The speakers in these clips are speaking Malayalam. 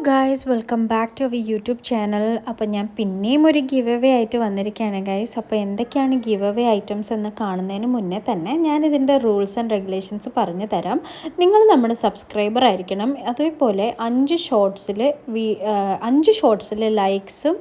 Guys, welcome back to our YouTube channel. അപ്പോൾ ഞാൻ പിന്നെയും ഒരു ഗിവ് അവേ ആയിട്ട് വന്നിരിക്കുകയാണ് ഗായ്സ്. അപ്പോൾ എന്തൊക്കെയാണ് ഗിവ് അവേ ഐറ്റംസ് എന്ന് കാണുന്നതിന് മുന്നേ തന്നെ ഞാനിതിൻ്റെ റൂൾസ് ആൻഡ് റെഗുലേഷൻസ് പറഞ്ഞു തരാം. നിങ്ങൾ നമ്മുടെ സബ്സ്ക്രൈബർ ആയിരിക്കണം. അതേപോലെ 5 ഷോർട്സിൽ ലൈക്സും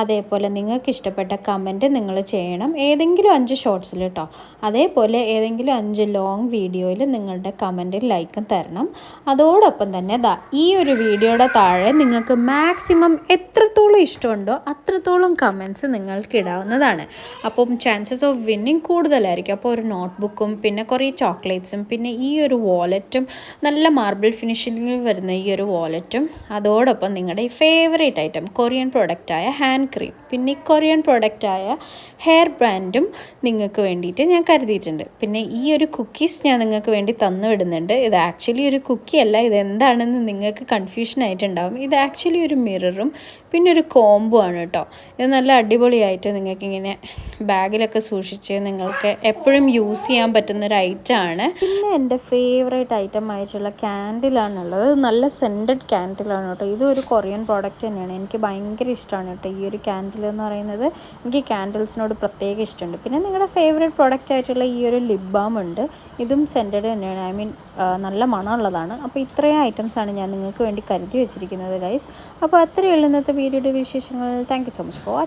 അതേപോലെ നിങ്ങൾക്ക് ഇഷ്ടപ്പെട്ട കമൻറ്റ് നിങ്ങൾ ചെയ്യണം. ഏതെങ്കിലും 5 ഷോർട്സിൽ കേട്ടോ. അതേപോലെ ഏതെങ്കിലും 5 ലോങ് വീഡിയോയിൽ നിങ്ങളുടെ കമൻറ്റും ലൈക്കും തരണം. അതോടൊപ്പം തന്നെ ഈ ഒരു വീഡിയോയുടെ താഴെ നിങ്ങൾക്ക് മാക്സിമം എത്രത്തോളം ഇഷ്ടമുണ്ടോ അത്രത്തോളം കമൻറ്റ്സ് നിങ്ങൾക്ക് ഇടാവുന്നതാണ്. അപ്പം ചാൻസസ് ഓഫ് വിന്നിങ് കൂടുതലായിരിക്കും. അപ്പോൾ ഒരു നോട്ട്ബുക്കും പിന്നെ കുറേ ചോക്ലേറ്റ്സും പിന്നെ ഈ ഒരു വാലറ്റും നല്ല മാർബിൾ ഫിനിഷിങ്ങിൽ വരുന്ന ഈ ഒരു വാലറ്റും അതോടൊപ്പം നിങ്ങളുടെ ഈ ഫേവറേറ്റ് ഐറ്റം കൊറിയൻ പ്രൊഡക്റ്റായ ഹാൻഡ് ക്രീം പിന്നെ ഈ കൊറിയൻ പ്രൊഡക്റ്റായ ഹെയർ ബ്രാൻഡും നിങ്ങൾക്ക് വേണ്ടിയിട്ട് ഞാൻ കരുതിയിട്ടുണ്ട്. പിന്നെ ഈ ഒരു കുക്കീസ് ഞാൻ നിങ്ങൾക്ക് വേണ്ടി തന്നു വിടുന്നുണ്ട്. ഇത് ആക്ച്വലി ഒരു കുക്കി അല്ല, ഇതെന്താണെന്ന് നിങ്ങൾക്ക് കൺഫ്യൂഷൻ ആയിട്ടുണ്ടാവും. ഇത് ആക്ച്വലി ഒരു മിററും പിന്നെ ഒരു കോംബോ ആണ് കേട്ടോ. ഇത് നല്ല അടിപൊളിയായിട്ട് നിങ്ങൾക്കിങ്ങനെ ബാഗിലൊക്കെ സൂക്ഷിച്ച് നിങ്ങൾക്ക് എപ്പോഴും യൂസ് ചെയ്യാൻ പറ്റുന്നൊരു ഐറ്റമാണ്. പിന്നെ എൻ്റെ ഫേവറേറ്റ് ഐറ്റം ആയിട്ടുള്ള ക്യാൻഡിലാണുള്ളത്. നല്ല സെൻറ്റഡ് ക്യാൻഡിലാണ് കേട്ടോ. ഇതൊരു കൊറിയൻ പ്രോഡക്റ്റ് തന്നെയാണ്. എനിക്ക് ഭയങ്കര ഇഷ്ടമാണ് കേട്ടോ ഈ ഒരു ക്യാൻഡിൽ എന്ന് പറയുന്നത്. എനിക്ക് ക്യാൻഡിൽസിനോട് പ്രത്യേക ഇഷ്ടമുണ്ട്. പിന്നെ നിങ്ങളുടെ ഫേവറേറ്റ് പ്രോഡക്റ്റ് ആയിട്ടുള്ള ഈ ഒരു ലിപ് ബാം ഉണ്ട്. ഇതും സെൻറ്റഡ് തന്നെയാണ്. ഐ മീൻ നല്ല മണമുള്ളതാണ്. അപ്പോൾ ഇത്രയും ഐറ്റംസാണ് ഞാൻ നിങ്ങൾക്ക് വേണ്ടി കരുതി വെച്ചിരിക്കുന്നത് ഗൈസ്. അപ്പോൾ അത്രയുള്ള ഇന്നത്തെ വീഡിയോയുടെ വിശേഷങ്ങൾ. Thank you so much for watching.